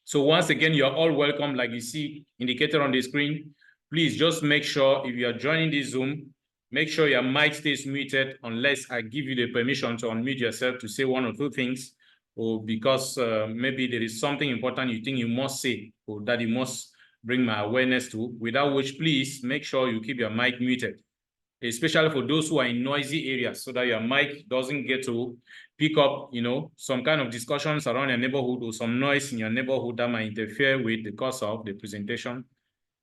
So once again, you're all welcome, like you see indicated on the screen. Please just make sure if you are joining this Zoom, make sure your mic stays muted unless I give you the permission to unmute yourself to say one or two things, or because maybe there is something important you think you must say or that you must bring my awareness to, without which please make sure you keep your mic muted, especially for those who are in noisy areas, so that your mic doesn't get to pick up, some kind of discussions around your neighborhood or some noise in your neighborhood that might interfere with the course of the presentation,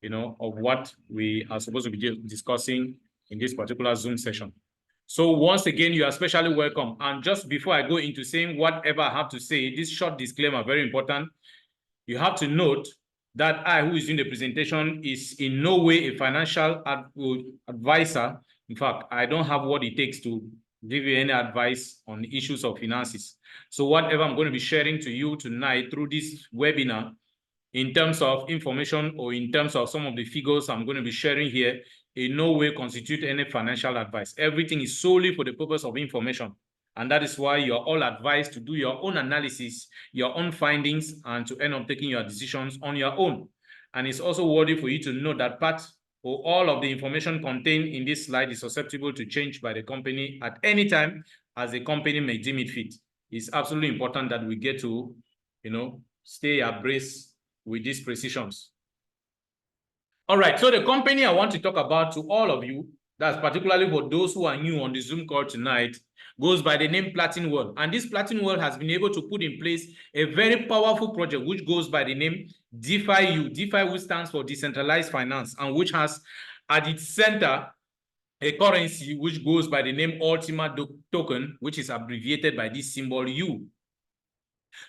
of what we are supposed to be discussing in this particular Zoom session. So once again, you are especially welcome. And just before I go into saying whatever I have to say, this short disclaimer, very important. You have to note that I, who is doing the presentation, is in no way a financial advisor. In fact, I don't have what it takes to give you any advice on issues of finances. So whatever I'm going to be sharing to you tonight through this webinar, in terms of information or in terms of some of the figures I'm going to be sharing here, in no way constitute any financial advice. Everything is solely for the purpose of information. And that is why you're all advised to do your own analysis, your own findings, and to end up taking your decisions on your own. And it's also worthy for you to know that part or all of the information contained in this slide is susceptible to change by the company at any time as the company may deem it fit. It's absolutely important that we get to, stay abreast with these precisions. All right, so the company I want to talk about to all of you, that's particularly for those who are new on the Zoom call tonight, goes by the name Platin World. And this Platin World has been able to put in place a very powerful project which goes by the name DeFi-U. DeFi-U stands for Decentralized Finance, and which has at its center a currency which goes by the name Ultima Token, which is abbreviated by this symbol U.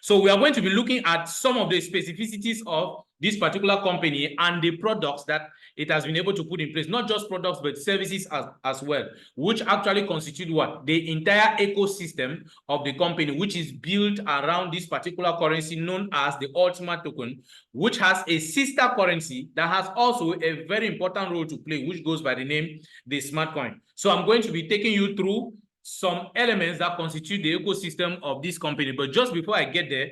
So we are going to be looking at some of the specificities of this particular company and the products that it has been able to put in place, not just products, but services as well, which actually constitute what? The entire ecosystem of the company, which is built around this particular currency known as the Ultima Token, which has a sister currency that has also a very important role to play, which goes by the name the Smart Coin. So I'm going to be taking you through some elements that constitute the ecosystem of this company. But just before I get there,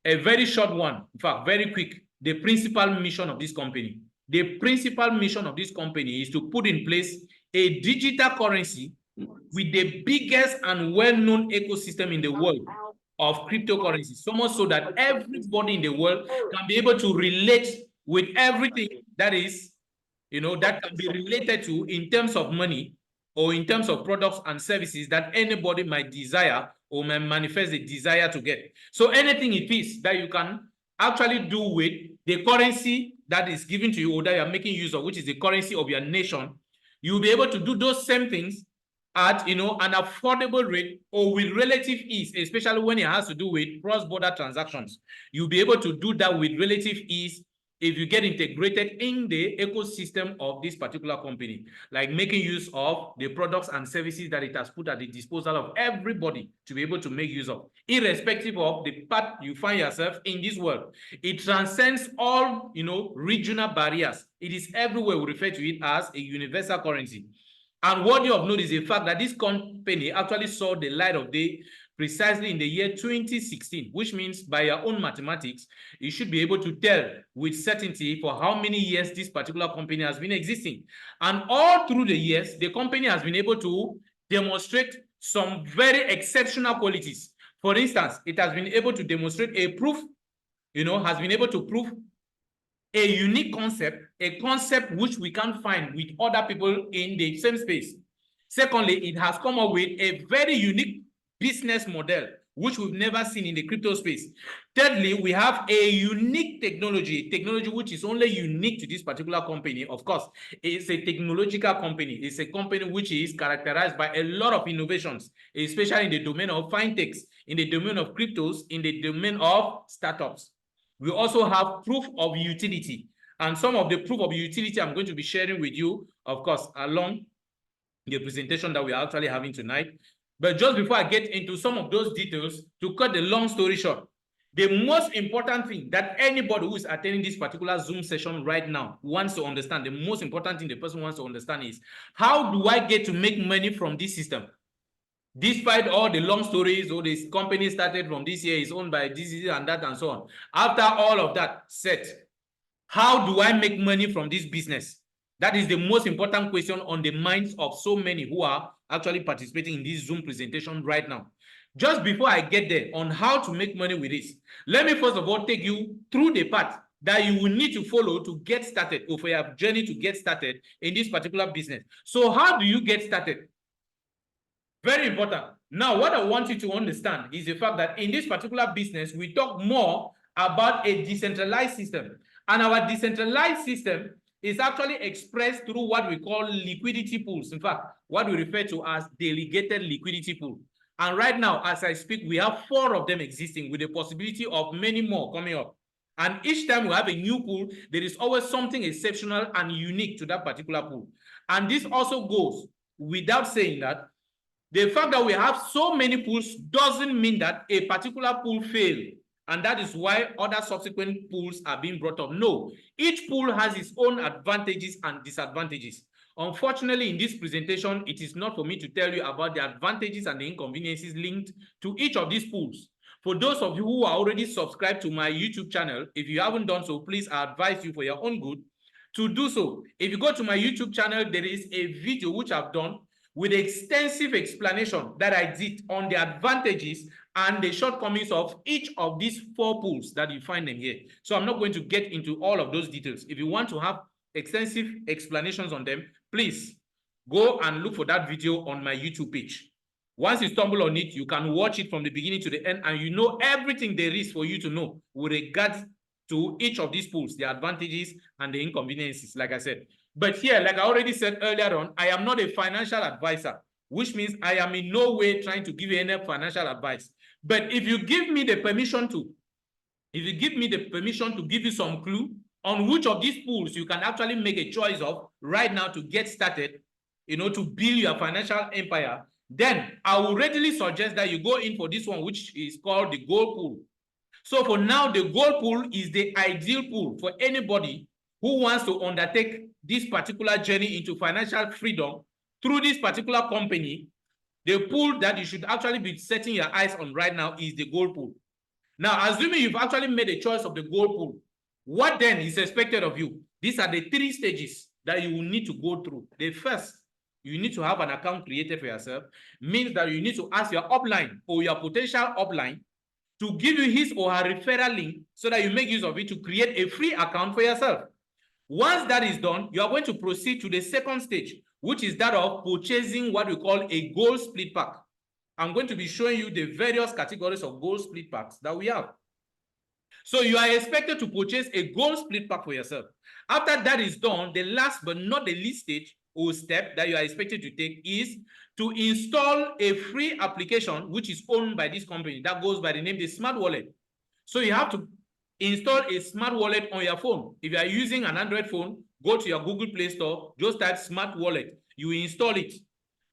a very short one, in fact, very quick, the principal mission of this company. The principal mission of this company is to put in place a digital currency with the biggest and well-known ecosystem in the world of cryptocurrencies, so much so that everybody in the world can be able to relate with everything that is, that can be related to in terms of money or in terms of products and services that anybody might desire or might manifest a desire to get. So anything it is that you can actually do with the currency that is given to you or that you're making use of, which is the currency of your nation, you'll be able to do those same things at an affordable rate or with relative ease, especially when it has to do with cross-border transactions. You'll be able to do that with relative ease if you get integrated in the ecosystem of this particular company, like making use of the products and services that it has put at the disposal of everybody to be able to make use of, irrespective of the part you find yourself in this world. It transcends all, regional barriers. It is everywhere. We refer to it as a universal currency. And what you have noticed is the fact that this company actually saw the light of day precisely in the year 2016, which means by your own mathematics, you should be able to tell with certainty for how many years this particular company has been existing. And all through the years, the company has been able to demonstrate some very exceptional qualities. For instance, it has been able to demonstrate a proof, has been able to prove a unique concept, a concept which we can't find with other people in the same space. Secondly, it has come up with a very unique business model, which we've never seen in the crypto space. Thirdly, we have a unique technology which is only unique to this particular company. Of course, it's a technological company. It's a company which is characterized by a lot of innovations, especially in the domain of fintechs, in the domain of cryptos, in the domain of startups. We also have proof of utility. And some of the proof of utility I'm going to be sharing with you, of course, along the presentation that we are actually having tonight. But just before I get into some of those details, to cut the long story short, the most important thing that anybody who is attending this particular Zoom session right now wants to understand, the most important thing the person wants to understand is, how do I get to make money from this system? Despite all the long stories, or this company started from this year, is owned by this and that and so on. After all of that set, how do I make money from this business? That is the most important question on the minds of so many who are actually participating in this Zoom presentation right now. Just before I get there on how to make money with this, let me first of all take you through the path that you will need to follow to get started, or for your journey to get started in this particular business. So how do you get started? Very important. Now, what I want you to understand is the fact that in this particular business, we talk more about a decentralized system. And our decentralized system is actually expressed through what we call liquidity pools. In fact, what we refer to as delegated liquidity pool. And right now, as I speak, we have 4 of them existing with the possibility of many more coming up. And each time we have a new pool, there is always something exceptional and unique to that particular pool. And this also goes without saying that the fact that we have so many pools doesn't mean that a particular pool failed. And that is why other subsequent pools are being brought up. No, each pool has its own advantages and disadvantages. Unfortunately, in this presentation, it is not for me to tell you about the advantages and the inconveniences linked to each of these pools. For those of you who are already subscribed to my YouTube channel, if you haven't done so, please, I advise you for your own good to do so. If you go to my YouTube channel, there is a video which I've done with extensive explanation that I did on the advantages and the shortcomings of each of these 4 pools that you find them here. So I'm not going to get into all of those details. If you want to have extensive explanations on them, please go and look for that video on my YouTube page. Once you stumble on it, you can watch it from the beginning to the end, and you know everything there is for you to know with regards to each of these pools, the advantages and the inconveniences, like I said. But here, like I already said earlier on, I am not a financial advisor, which means I am in no way trying to give you any financial advice. But if you give me the permission to, give you some clue on which of these pools you can actually make a choice of right now to get started, you know, to build your financial empire, then I will readily suggest that you go in for this one, which is called the gold pool. So for now, the gold pool is the ideal pool for anybody who wants to undertake this particular journey into financial freedom through this particular company. The pool that you should actually be setting your eyes on right now is the gold pool. Now, assuming you've actually made a choice of the gold pool, what then is expected of you? These are the 3 stages that you will need to go through. The first, you need to have an account created for yourself. Means that you need to ask your upline or your potential upline to give you his or her referral link so that you make use of it to create a free account for yourself. Once that is done, you are going to proceed to the second stage, which is that of purchasing what we call a gold split pack. I'm going to be showing you the various categories of gold split packs that we have. So you are expected to purchase a gold split pack for yourself. After that is done, the last but not the least stage or step that you are expected to take is to install a free application which is owned by this company that goes by the name the Smart Wallet. So you have to install a Smart Wallet on your phone. If you are using an Android phone, go to your Google Play Store, just type Smart Wallet. You install it.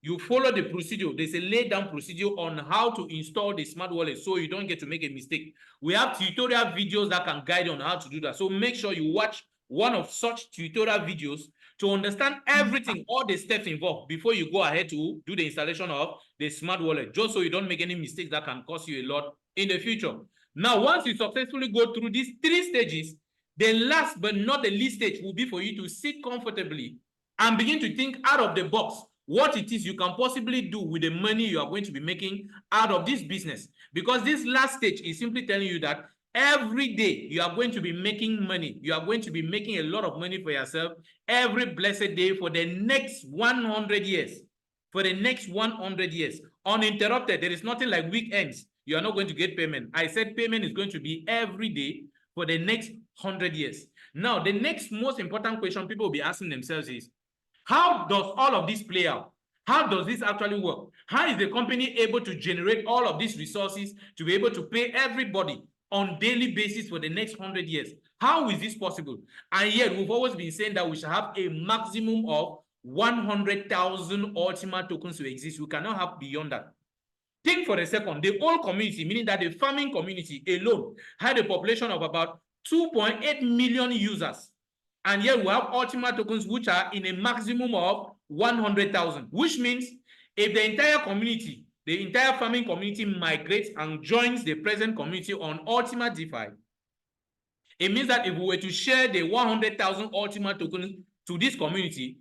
You follow the procedure. There's a laid down procedure on how to install the Smart Wallet so you don't get to make a mistake. We have tutorial videos that can guide you on how to do that. So make sure you watch one of such tutorial videos to understand everything, all the steps involved before you go ahead to do the installation of the Smart Wallet, just so you don't make any mistakes that can cost you a lot in the future. Now, once you successfully go through these 3 stages, the last but not the least stage will be for you to sit comfortably and begin to think out of the box what it is you can possibly do with the money you are going to be making out of this business. Because this last stage is simply telling you that every day you are going to be making money. You are going to be making a lot of money for yourself every blessed day for the next 100 years. For the next 100 years. Uninterrupted. There is nothing like weekends. You are not going to get payment. I said payment is going to be every day for the next 100 years. Now, the next most important question people will be asking themselves is, how does all of this play out? How does this actually work? How is the company able to generate all of these resources to be able to pay everybody on daily basis for the next 100 years? How is this possible? And yet, we've always been saying that we should have a maximum of 100,000 Ultima tokens to exist. We cannot have beyond that. Think for a second, the whole community, meaning that the farming community alone had a population of about 2.8 million users. And yet we have Ultima tokens which are in a maximum of 100,000, which means if the entire community the entire farming community migrates and joins the present community on Ultima DeFi, it means that if we were to share the 100,000 Ultima tokens to this community,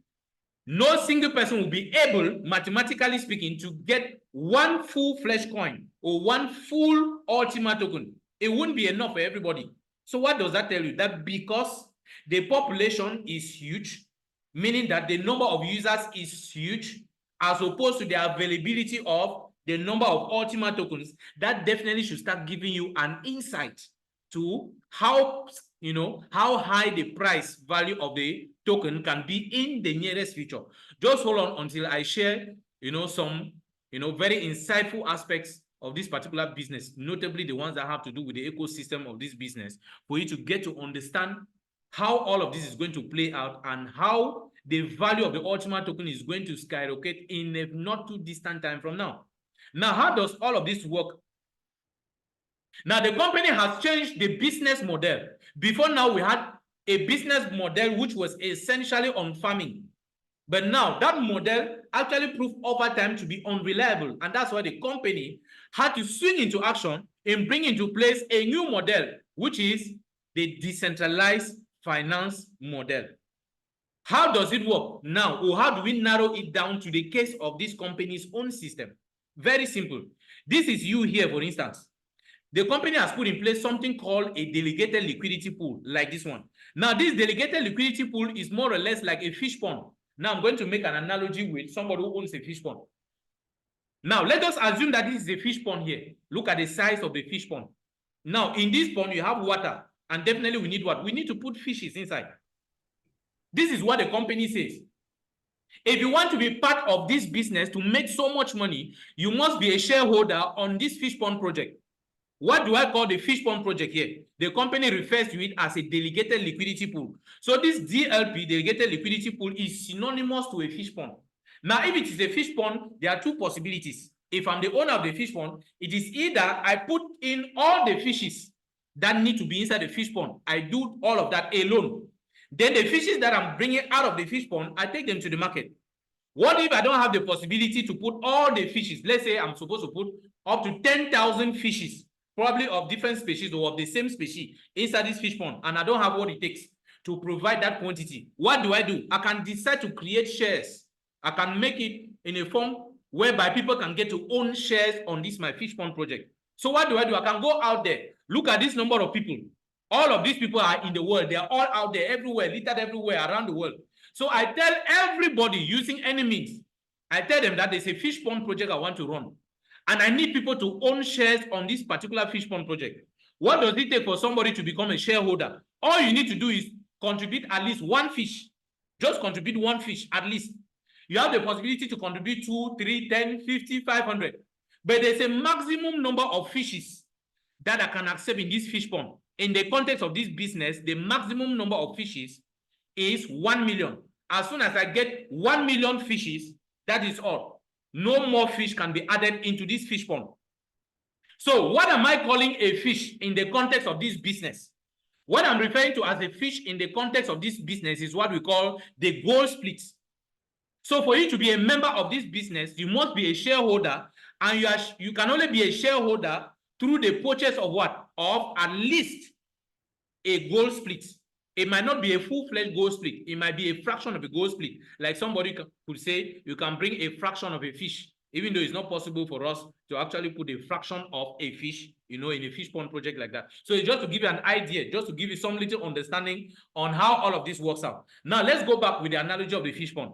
no single person will be able, mathematically speaking, to get one full-fledged coin or one full Ultima token. It wouldn't be enough for everybody. So what does that tell you? That because the population is huge, meaning that the number of users is huge, as opposed to the availability of the number of Ultima tokens, that definitely should start giving you an insight to how, how high the price value of the token can be in the nearest future. Just hold on until I share, some, very insightful aspects of this particular business, notably the ones that have to do with the ecosystem of this business, for you to get to understand how all of this is going to play out and how the value of the Ultima token is going to skyrocket in a not too distant time from now. Now, how does all of this work? Now, the company has changed the business model. Before now, we had a business model which was essentially on farming. But now that model actually proved over time to be unreliable. And that's why the company had to swing into action and bring into place a new model, which is the decentralized finance model. How does it work now? Or how do we narrow it down to the case of this company's own system? Very simple. This is you here, for instance. The company has put in place something called a delegated liquidity pool, like this one. Now, this delegated liquidity pool is more or less like a fish pond. Now, I'm going to make an analogy with somebody who owns a fish pond. Now, let us assume that this is a fish pond here. Look at the size of the fish pond. Now, in this pond, you have water, and definitely we need what? We need to put fishes inside. This is what the company says. If you want to be part of this business to make so much money, you must be a shareholder on this fish pond project. What do I call the fish pond project here? The company refers to it as a delegated liquidity pool. So this DLP, delegated liquidity pool, is synonymous to a fish pond. Now, if it is a fish pond, there are two possibilities. If I'm the owner of the fish pond, it is either I put in all the fishes that need to be inside the fish pond. I do all of that alone. Then the fishes that I'm bringing out of the fish pond, I take them to the market. What if I don't have the possibility to put all the fishes? Let's say I'm supposed to put up to 10,000 fishes, probably of different species or of the same species inside this fish pond, and I don't have what it takes to provide that quantity. What do? I can decide to create shares. I can make it in a form whereby people can get to own shares on this my fish pond project. So what do? I can go out there, look at this number of people. All of these people are in the world. They are all out there everywhere, littered everywhere around the world. So I tell everybody using any means, I tell them that there's a fish pond project I want to run. And I need people to own shares on this particular fish pond project. What does it take for somebody to become a shareholder? All you need to do is contribute at least one fish. Just contribute one fish at least. You have the possibility to contribute 2, 3, 10, 50, 500. But there's a maximum number of fishes that I can accept in this fish pond. In the context of this business, the maximum number of fishes is 1 million. As soon as I get 1 million fishes, that is all. No more fish can be added into this fish pond. So what am I calling a fish in the context of this business? What I'm referring to as a fish in the context of this business is what we call the gold split. So for you to be a member of this business, you must be a shareholder, and you can only be a shareholder through the purchase of what? Of at least a gold split. It might not be a full-fledged gold split. It might be a fraction of a gold split. Like somebody could say, you can bring a fraction of a fish, even though it's not possible for us to actually put a fraction of a fish, in a fish pond project like that. So it's just to give you an idea, just to give you some little understanding on how all of this works out. Now, let's go back with the analogy of the fish pond.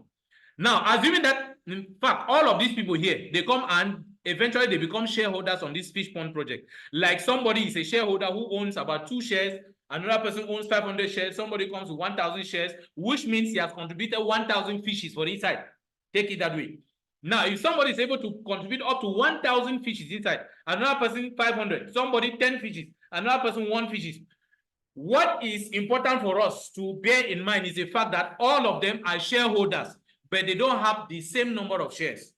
Now, assuming that, in fact, all of these people here, they come and eventually they become shareholders on this fish pond project. Like somebody is a shareholder who owns about 2 shares, another person owns 500 shares, somebody comes with 1,000 shares, which means he has contributed 1,000 fishes for inside. Take it that way. Now, if somebody is able to contribute up to 1,000 fishes inside, another person 500, somebody 10 fishes, another person 1 fishes. What is important for us to bear in mind is the fact that all of them are shareholders, but they don't have the same number of shares.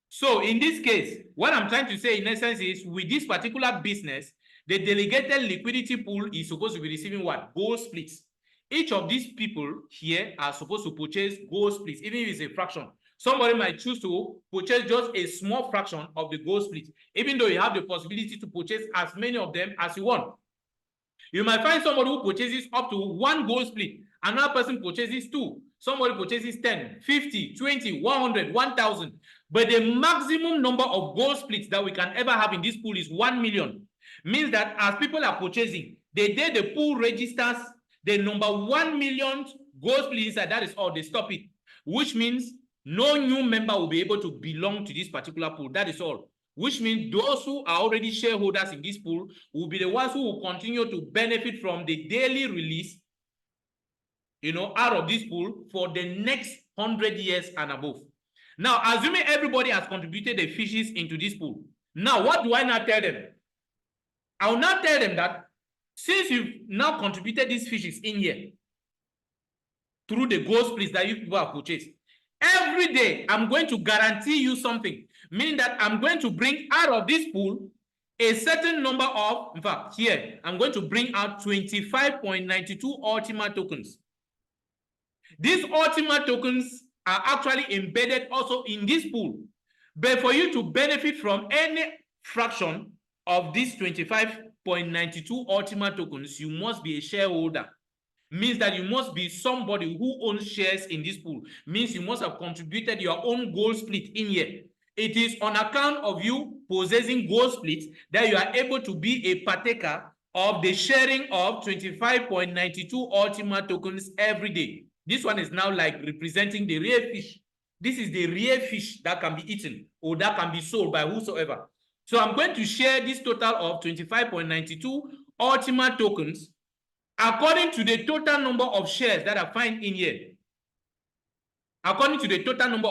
So in this case, what I'm trying to say in essence is, with this particular business, the delegated liquidity pool is supposed to be receiving what? Gold splits. Each of these people here are supposed to purchase gold splits, even if it's a fraction. Somebody might choose to purchase just a small fraction of the gold split, even though you have the possibility to purchase as many of them as you want. You might find somebody who purchases up to 1 gold split. Another person purchases 2. Somebody purchases 10, 50, 20, 100, 1,000. But the maximum number of gold splits that we can ever have in this pool is 1 million. Means that as people are purchasing, the day the pool registers the number 1 million gold split inside, that is all, they stop it. Which means no new member will be able to belong to this particular pool. That is all. Which means those who are already shareholders in this pool will be the ones who will continue to benefit from the daily release, out of this pool for the next 100 years and above. Now, assuming everybody has contributed the fishes into this pool, now what do I now tell them? I will now tell them that since you've now contributed these fishes in here through the gold splits that you people have purchased, every day I'm going to guarantee you something, meaning that I'm going to bring out of this pool a certain number of, in fact, here, I'm going to bring out 25.92 Ultima tokens. These Ultima tokens are actually embedded also in this pool. But for you to benefit from any fraction of these 25.92 Ultima tokens, you must be a shareholder. Means that you must be somebody who owns shares in this pool. Means you must have contributed your own gold split in here. It is on account of you possessing gold splits that you are able to be a partaker of the sharing of 25.92 Ultima tokens every day. This one is now like representing the real fish. This is the real fish that can be eaten or that can be sold by whosoever. So I'm going to share this total of 25.92 Ultima tokens according to the total number of shares that I find in here. According to the total number